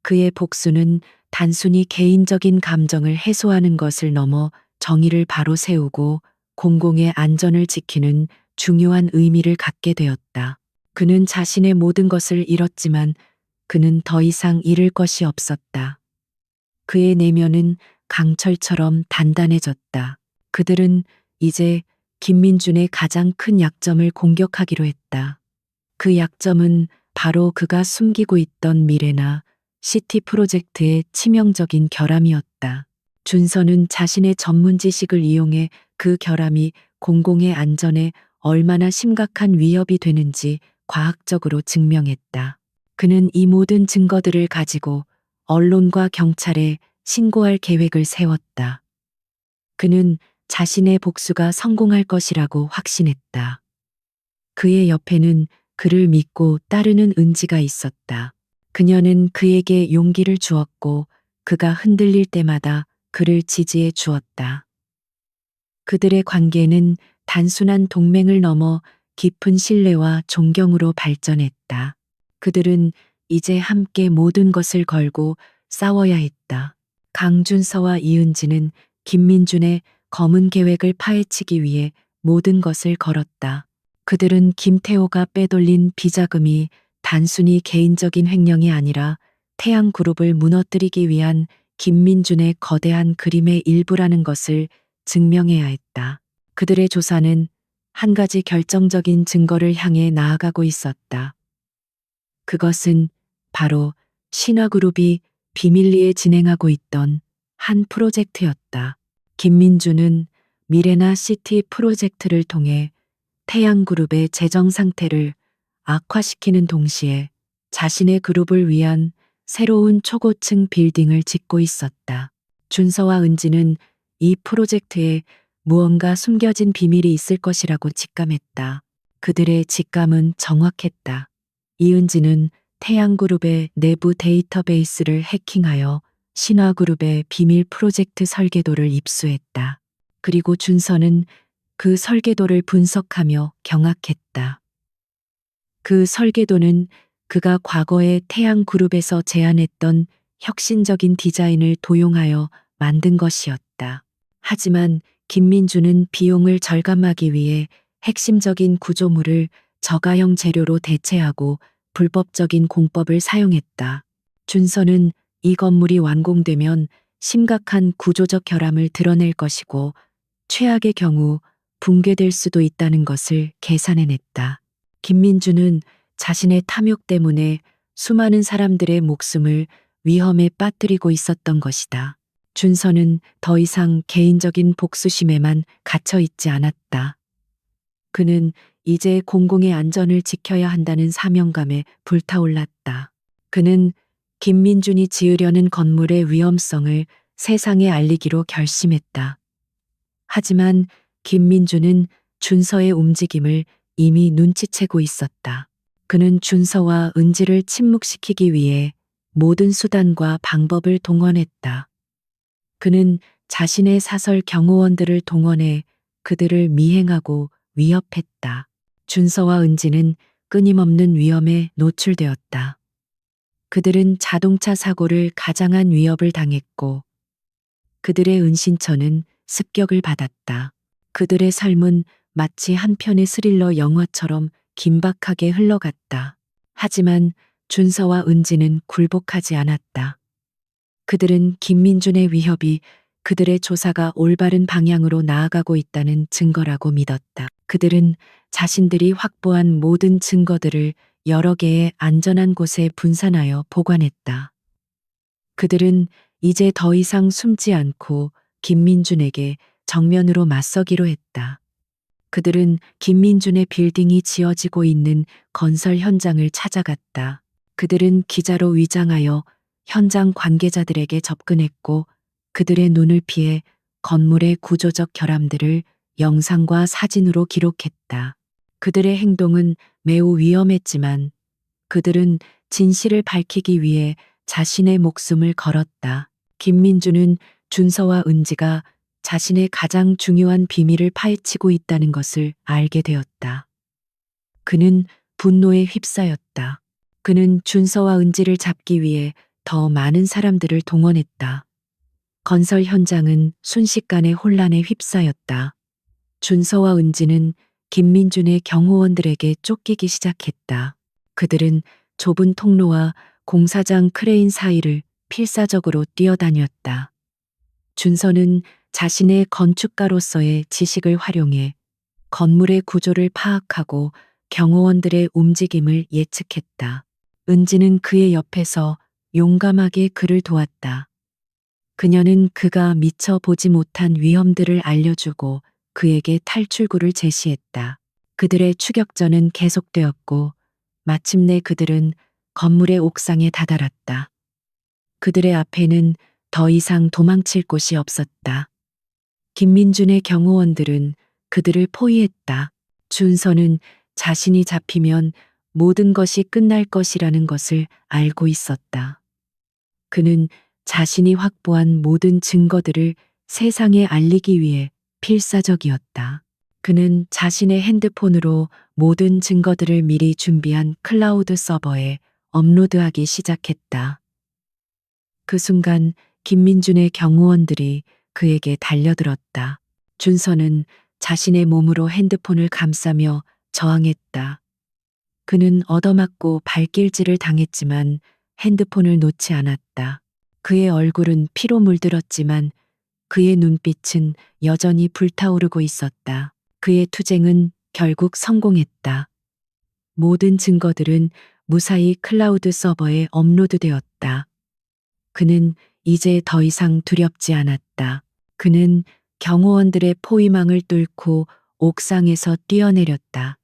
그의 복수는 단순히 개인적인 감정을 해소하는 것을 넘어 정의를 바로 세우고 공공의 안전을 지키는 중요한 의미를 갖게 되었다. 그는 자신의 모든 것을 잃었지만 그는 더 이상 잃을 것이 없었다. 그의 내면은 강철처럼 단단해졌다. 그들은 이제 김민준의 가장 큰 약점을 공격하기로 했다. 그 약점은 바로 그가 숨기고 있던 미래나 시티 프로젝트의 치명적인 결함이었다. 준서는 자신의 전문 지식을 이용해 그 결함이 공공의 안전에 얼마나 심각한 위협이 되는지 과학적으로 증명했다. 그는 이 모든 증거들을 가지고 언론과 경찰에 신고할 계획을 세웠다. 그는 자신의 복수가 성공할 것이라고 확신했다. 그의 옆에는 그를 믿고 따르는 은지가 있었다. 그녀는 그에게 용기를 주었고 그가 흔들릴 때마다 그를 지지해 주었다. 그들의 관계는 단순한 동맹을 넘어 깊은 신뢰와 존경으로 발전했다. 그들은 이제 함께 모든 것을 걸고 싸워야 했다. 강준서와 이은지는 김민준의 검은 계획을 파헤치기 위해 모든 것을 걸었다. 그들은 김태호가 빼돌린 비자금이 단순히 개인적인 횡령이 아니라 태양그룹을 무너뜨리기 위한 김민준의 거대한 그림의 일부라는 것을 증명해야 했다. 그들의 조사는 한 가지 결정적인 증거를 향해 나아가고 있었다. 그것은 바로 신화그룹이 비밀리에 진행하고 있던 한 프로젝트였다. 김민주는 미래나 시티 프로젝트를 통해 태양그룹의 재정 상태를 악화시키는 동시에 자신의 그룹을 위한 새로운 초고층 빌딩을 짓고 있었다. 준서와 은지는 이 프로젝트에 무언가 숨겨진 비밀이 있을 것이라고 직감했다. 그들의 직감은 정확했다. 이은지는 태양그룹의 내부 데이터베이스를 해킹하여 신화그룹의 비밀 프로젝트 설계도를 입수했다. 그리고 준서는 그 설계도를 분석하며 경악했다. 그 설계도는 그가 과거에 태양그룹에서 제안했던 혁신적인 디자인을 도용하여 만든 것이었다. 하지만 김민주는 비용을 절감하기 위해 핵심적인 구조물을 저가형 재료로 대체하고 불법적인 공법을 사용했다. 준서는 이 건물이 완공되면 심각한 구조적 결함을 드러낼 것이고 최악의 경우 붕괴될 수도 있다는 것을 계산해냈다. 김민주는 자신의 탐욕 때문에 수많은 사람들의 목숨을 위험에 빠뜨리고 있었던 것이다. 준서는 더 이상 개인적인 복수심에만 갇혀 있지 않았다. 그는 이제 공공의 안전을 지켜야 한다는 사명감에 불타올랐다. 그는 김민준이 지으려는 건물의 위험성을 세상에 알리기로 결심했다. 하지만 김민준은 준서의 움직임을 이미 눈치채고 있었다. 그는 준서와 은지를 침묵시키기 위해 모든 수단과 방법을 동원했다. 그는 자신의 사설 경호원들을 동원해 그들을 미행하고 위협했다. 준서와 은지는 끊임없는 위험에 노출되었다. 그들은 자동차 사고를 가장한 위협을 당했고 그들의 은신처는 습격을 받았다. 그들의 삶은 마치 한 편의 스릴러 영화처럼 긴박하게 흘러갔다. 하지만 준서와 은지는 굴복하지 않았다. 그들은 김민준의 위협이 그들의 조사가 올바른 방향으로 나아가고 있다는 증거라고 믿었다. 그들은 자신들이 확보한 모든 증거들을 여러 개의 안전한 곳에 분산하여 보관했다. 그들은 이제 더 이상 숨지 않고 김민준에게 정면으로 맞서기로 했다. 그들은 김민준의 빌딩이 지어지고 있는 건설 현장을 찾아갔다. 그들은 기자로 위장하여 현장 관계자들에게 접근했고 그들의 눈을 피해 건물의 구조적 결함들을 영상과 사진으로 기록했다. 그들의 행동은 매우 위험했지만 그들은 진실을 밝히기 위해 자신의 목숨을 걸었다. 김민주는 준서와 은지가 자신의 가장 중요한 비밀을 파헤치고 있다는 것을 알게 되었다. 그는 분노에 휩싸였다. 그는 준서와 은지를 잡기 위해 더 많은 사람들을 동원했다. 건설 현장은 순식간에 혼란에 휩싸였다. 준서와 은지는 김민준의 경호원들에게 쫓기기 시작했다. 그들은 좁은 통로와 공사장 크레인 사이를 필사적으로 뛰어다녔다. 준서는 자신의 건축가로서의 지식을 활용해 건물의 구조를 파악하고 경호원들의 움직임을 예측했다. 은지는 그의 옆에서 용감하게 그를 도왔다. 그녀는 그가 미처 보지 못한 위험들을 알려주고 그에게 탈출구를 제시했다. 그들의 추격전은 계속되었고 마침내 그들은 건물의 옥상에 다다랐다. 그들의 앞에는 더 이상 도망칠 곳이 없었다. 김민준의 경호원들은 그들을 포위했다. 준서는 자신이 잡히면 모든 것이 끝날 것이라는 것을 알고 있었다. 그는 자신이 확보한 모든 증거들을 세상에 알리기 위해 필사적이었다. 그는 자신의 핸드폰으로 모든 증거들을 미리 준비한 클라우드 서버에 업로드하기 시작했다. 그 순간 김민준의 경호원들이 그에게 달려들었다. 준서는 자신의 몸으로 핸드폰을 감싸며 저항했다. 그는 얻어맞고 발길질을 당했지만 핸드폰을 놓지 않았다. 그의 얼굴은 피로 물들었지만 그의 눈빛은 여전히 불타오르고 있었다. 그의 투쟁은 결국 성공했다. 모든 증거들은 무사히 클라우드 서버에 업로드되었다. 그는 이제 더 이상 두렵지 않았다. 그는 경호원들의 포위망을 뚫고 옥상에서 뛰어내렸다.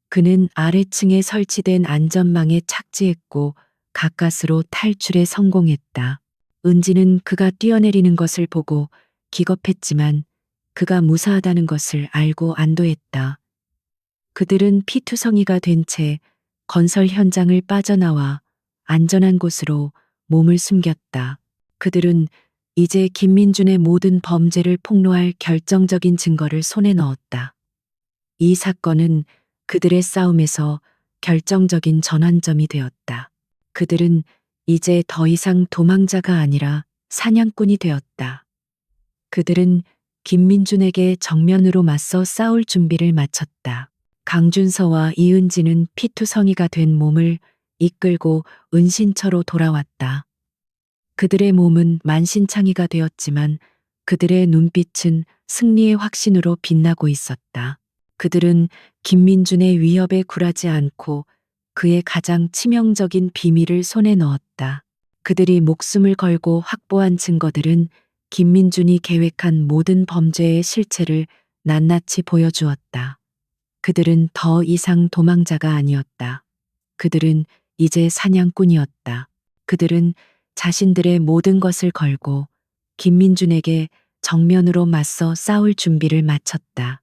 그는 아래층에 설치된 안전망에 착지했고 가까스로 탈출에 성공했다. 은지는 그가 뛰어내리는 것을 보고 기겁했지만 그가 무사하다는 것을 알고 안도했다. 그들은 피투성이가 된 채 건설 현장을 빠져나와 안전한 곳으로 몸을 숨겼다. 그들은 이제 김민준의 모든 범죄를 폭로할 결정적인 증거를 손에 넣었다. 이 사건은 그들의 싸움에서 결정적인 전환점이 되었다. 그들은 이제 더 이상 도망자가 아니라 사냥꾼이 되었다. 그들은 김민준에게 정면으로 맞서 싸울 준비를 마쳤다. 강준서와 이은지는 피투성이가 된 몸을 이끌고 은신처로 돌아왔다. 그들의 몸은 만신창이가 되었지만 그들의 눈빛은 승리의 확신으로 빛나고 있었다. 그들은 김민준의 위협에 굴하지 않고 그의 가장 치명적인 비밀을 손에 넣었다. 그들이 목숨을 걸고 확보한 증거들은 김민준이 계획한 모든 범죄의 실체를 낱낱이 보여주었다. 그들은 더 이상 도망자가 아니었다. 그들은 이제 사냥꾼이었다. 그들은 자신들의 모든 것을 걸고 김민준에게 정면으로 맞서 싸울 준비를 마쳤다.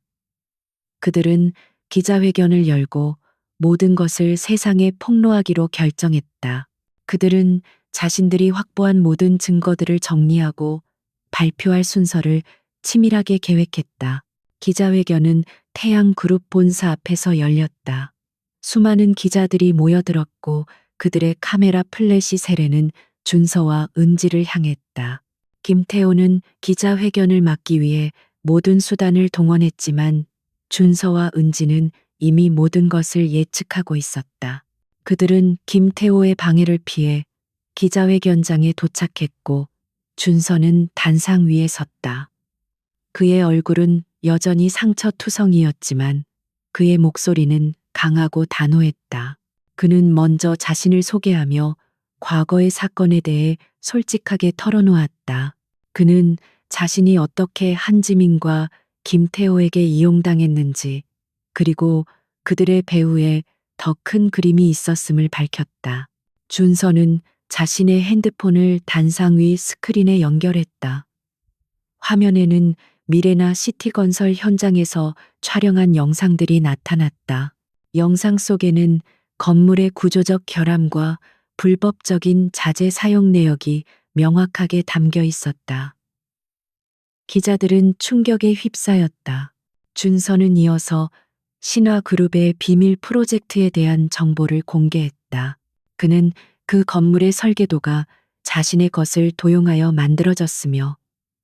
그들은 기자회견을 열고 모든 것을 세상에 폭로하기로 결정했다. 그들은 자신들이 확보한 모든 증거들을 정리하고 발표할 순서를 치밀하게 계획했다. 기자회견은 태양그룹 본사 앞에서 열렸다. 수많은 기자들이 모여들었고 그들의 카메라 플래시 세례는 준서와 은지를 향했다. 김태호는 기자회견을 막기 위해 모든 수단을 동원했지만 준서와 은지는 이미 모든 것을 예측하고 있었다. 그들은 김태호의 방해를 피해 기자회견장에 도착했고 준서는 단상 위에 섰다. 그의 얼굴은 여전히 상처투성이었지만 그의 목소리는 강하고 단호했다. 그는 먼저 자신을 소개하며 과거의 사건에 대해 솔직하게 털어놓았다. 그는 자신이 어떻게 한지민과 김태호에게 이용당했는지, 그리고 그들의 배후에 더 큰 그림이 있었음을 밝혔다. 준서는 자신의 핸드폰을 단상 위 스크린에 연결했다. 화면에는 미래나 시티건설 현장에서 촬영한 영상들이 나타났다. 영상 속에는 건물의 구조적 결함과 불법적인 자재 사용 내역이 명확하게 담겨 있었다. 기자들은 충격에 휩싸였다. 준서는 이어서 신화그룹의 비밀 프로젝트에 대한 정보를 공개했다. 그는 그 건물의 설계도가 자신의 것을 도용하여 만들어졌으며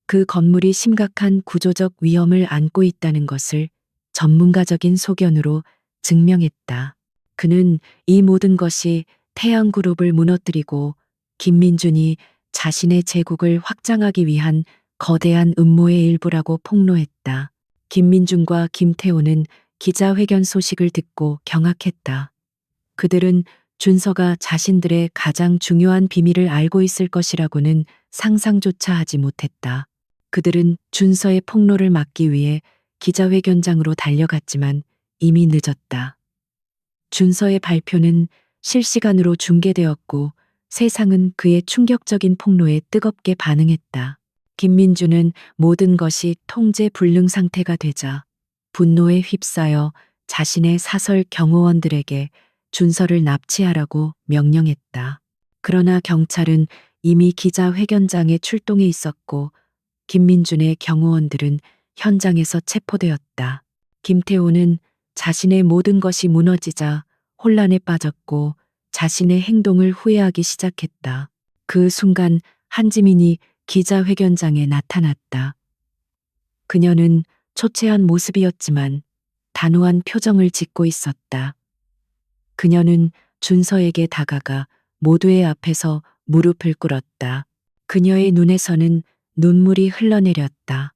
그 건물이 심각한 구조적 위험을 안고 있다는 것을 전문가적인 소견으로 증명했다. 그는 이 모든 것이 태양그룹을 무너뜨리고 김민준이 자신의 제국을 확장하기 위한 거대한 음모의 일부라고 폭로했다. 김민준과 김태호는 기자회견 소식을 듣고 경악했다. 그들은 준서가 자신들의 가장 중요한 비밀을 알고 있을 것이라고는 상상조차 하지 못했다. 그들은 준서의 폭로를 막기 위해 기자회견장으로 달려갔지만 이미 늦었다. 준서의 발표는 실시간으로 중계되었고 세상은 그의 충격적인 폭로에 뜨겁게 반응했다. 김민준은 모든 것이 통제 불능 상태가 되자 분노에 휩싸여 자신의 사설 경호원들에게 준서를 납치하라고 명령했다. 그러나 경찰은 이미 기자회견장에 출동해 있었고 김민준의 경호원들은 현장에서 체포되었다. 김태호는 자신의 모든 것이 무너지자 혼란에 빠졌고 자신의 행동을 후회하기 시작했다. 그 순간 한지민이 기자회견장에 나타났다. 그녀는 초췌한 모습이었지만 단호한 표정을 짓고 있었다. 그녀는 준서에게 다가가 모두의 앞에서 무릎을 꿇었다. 그녀의 눈에서는 눈물이 흘러내렸다.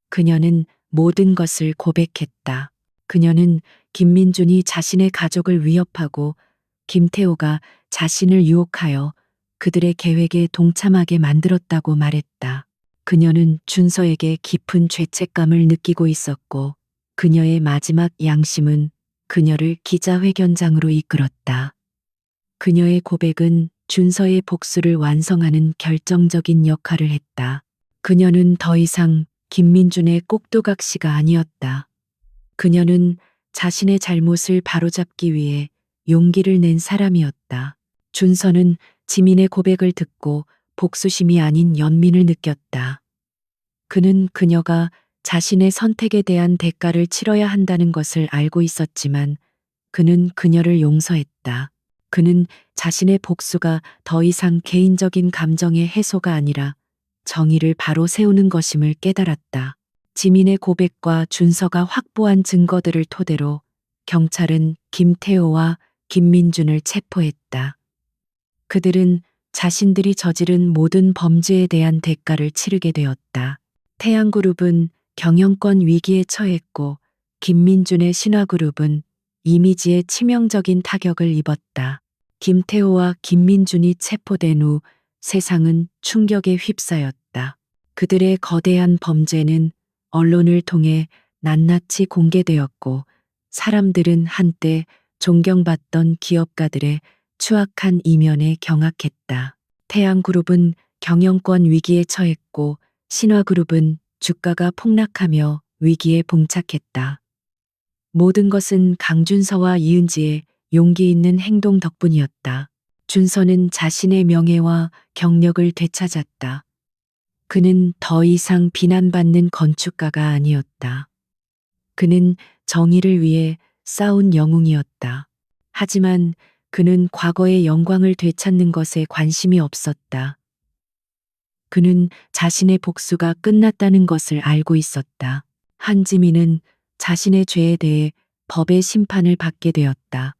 그녀는 모든 것을 고백했다. 그녀는 김민준이 자신의 가족을 위협하고 김태호가 자신을 유혹하여 그들의 계획에 동참하게 만들었다고 말했다. 그녀는 준서에게 깊은 죄책감을 느끼고 있었고 그녀의 마지막 양심은 그녀를 기자회견장으로 이끌었다. 그녀의 고백은 준서의 복수를 완성하는 결정적인 역할을 했다. 그녀는 더 이상 김민준의 꼭두각시가 아니었다. 그녀는 자신의 잘못을 바로잡기 위해 용기를 낸 사람이었다. 준서는 지민의 고백을 듣고 복수심이 아닌 연민을 느꼈다. 그는 그녀가 자신의 선택에 대한 대가를 치러야 한다는 것을 알고 있었지만 그는 그녀를 용서했다. 그는 자신의 복수가 더 이상 개인적인 감정의 해소가 아니라 정의를 바로 세우는 것임을 깨달았다. 지민의 고백과 준서가 확보한 증거들을 토대로 경찰은 김태호와 김민준을 체포했다. 그들은 자신들이 저지른 모든 범죄에 대한 대가를 치르게 되었다. 태양그룹은 경영권 위기에 처했고 김민준의 신화그룹은 이미지에 치명적인 타격을 입었다. 김태호와 김민준이 체포된 후 세상은 충격에 휩싸였다. 그들의 거대한 범죄는 언론을 통해 낱낱이 공개되었고 사람들은 한때 존경받던 기업가들의 추악한 이면에 경악했다. 태양그룹은 경영권 위기에 처했고 신화그룹은 주가가 폭락하며 위기에 봉착했다. 모든 것은 강준서와 이은지의 용기 있는 행동 덕분이었다. 준서는 자신의 명예와 경력을 되찾았다. 그는 더 이상 비난받는 건축가가 아니었다. 그는 정의를 위해 싸운 영웅이었다. 하지만 그는 과거의 영광을 되찾는 것에 관심이 없었다. 그는 자신의 복수가 끝났다는 것을 알고 있었다. 한지민은 자신의 죄에 대해 법의 심판을 받게 되었다.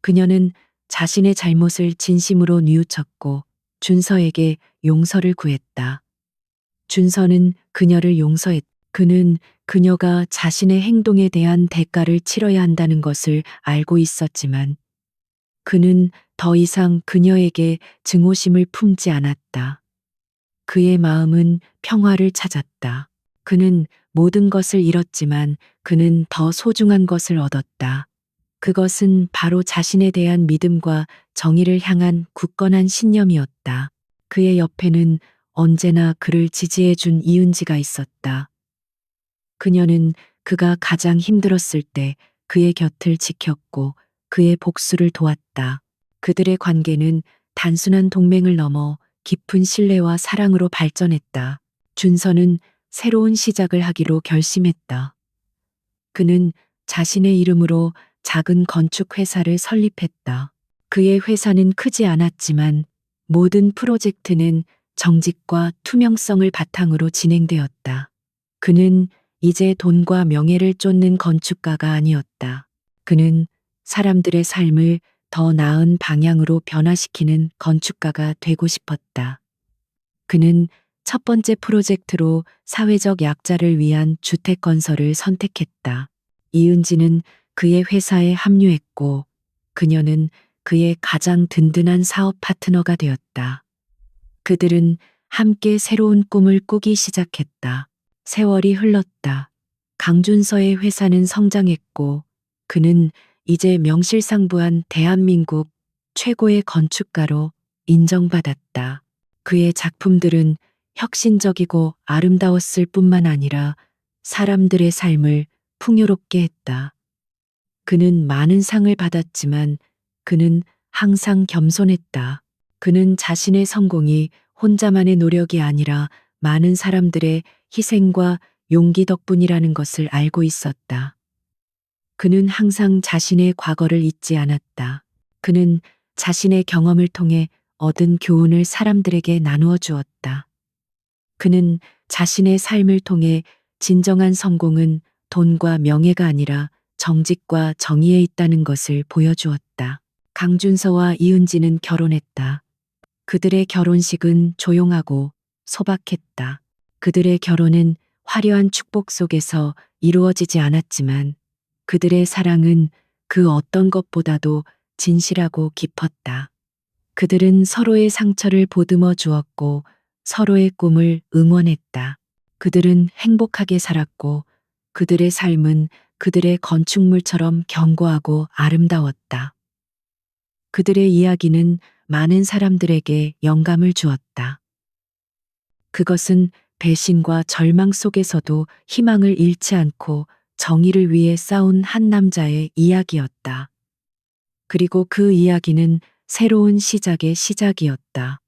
그녀는 자신의 잘못을 진심으로 뉘우쳤고 준서에게 용서를 구했다. 준서는 그녀를 용서했다. 그는 그녀가 자신의 행동에 대한 대가를 치러야 한다는 것을 알고 있었지만 그는 더 이상 그녀에게 증오심을 품지 않았다. 그의 마음은 평화를 찾았다. 그는 모든 것을 잃었지만 그는 더 소중한 것을 얻었다. 그것은 바로 자신에 대한 믿음과 정의를 향한 굳건한 신념이었다. 그의 옆에는 언제나 그를 지지해준 이은지가 있었다. 그녀는 그가 가장 힘들었을 때 그의 곁을 지켰고 그의 복수를 도왔다. 그들의 관계는 단순한 동맹을 넘어 깊은 신뢰와 사랑으로 발전했다. 준서는 새로운 시작을 하기로 결심했다. 그는 자신의 이름으로 작은 건축 회사를 설립했다. 그의 회사는 크지 않았지만 모든 프로젝트는 정직과 투명성을 바탕으로 진행되었다. 그는 이제 돈과 명예를 쫓는 건축가가 아니었다. 그는 사람들의 삶을 더 나은 방향으로 변화시키는 건축가가 되고 싶었다. 그는 첫 번째 프로젝트로 사회적 약자를 위한 주택 건설을 선택했다. 이은지는 그의 회사에 합류했고 그녀는 그의 가장 든든한 사업 파트너가 되었다. 그들은 함께 새로운 꿈을 꾸기 시작했다. 세월이 흘렀다. 강준서의 회사는 성장했고 그는 이제 명실상부한 대한민국 최고의 건축가로 인정받았다. 그의 작품들은 혁신적이고 아름다웠을 뿐만 아니라 사람들의 삶을 풍요롭게 했다. 그는 많은 상을 받았지만 그는 항상 겸손했다. 그는 자신의 성공이 혼자만의 노력이 아니라 많은 사람들의 희생과 용기 덕분이라는 것을 알고 있었다. 그는 항상 자신의 과거를 잊지 않았다. 그는 자신의 경험을 통해 얻은 교훈을 사람들에게 나누어 주었다. 그는 자신의 삶을 통해 진정한 성공은 돈과 명예가 아니라 정직과 정의에 있다는 것을 보여주었다. 강준서와 이은지는 결혼했다. 그들의 결혼식은 조용하고 소박했다. 그들의 결혼은 화려한 축복 속에서 이루어지지 않았지만 그들의 사랑은 그 어떤 것보다도 진실하고 깊었다. 그들은 서로의 상처를 보듬어 주었고 서로의 꿈을 응원했다. 그들은 행복하게 살았고 그들의 삶은 그들의 건축물처럼 견고하고 아름다웠다. 그들의 이야기는 많은 사람들에게 영감을 주었다. 그것은 배신과 절망 속에서도 희망을 잃지 않고 정의를 위해 싸운 한 남자의 이야기였다. 그리고 그 이야기는 새로운 시작의 시작이었다.